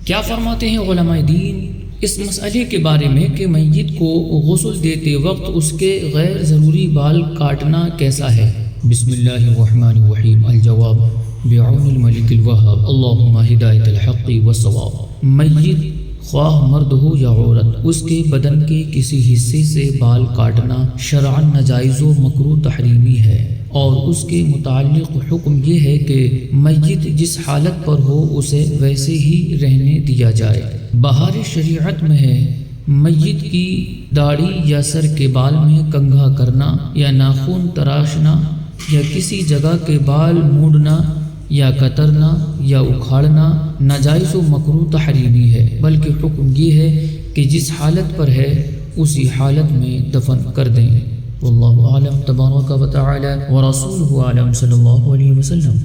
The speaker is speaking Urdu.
کیا فرماتے ہیں علماء دین اس مسئلے کے بارے میں کہ میت کو غسل دیتے وقت اس کے غیر ضروری بال کاٹنا کیسا ہے؟ بسم اللہ الرحمن الرحیم۔ الجواب بعون الملک الوہاب، اللہم ہدایت الحق والصواب۔ میت خواہ مرد ہو یا عورت، اس کے بدن کے کسی حصے سے بال کاٹنا شرعاً ناجائز و مکروہ تحریمی ہے، اور اس کے متعلق حکم یہ ہے کہ میت جس حالت پر ہو اسے ویسے ہی رہنے دیا جائے۔ بہار شریعت میں ہے میت کی داڑھی یا سر کے بال میں کنگھا کرنا یا ناخن تراشنا یا کسی جگہ کے بال مونڈنا یا کترنا یا اکھاڑنا ناجائز و مکروہ تحریمی ہے، بلکہ حکم یہ ہے کہ جس حالت پر ہے اسی حالت میں دفن کر دیں۔ واللہ اعلم تبارک و تعالی ورسولہ اعلم صلی اللہ علیہ وسلم۔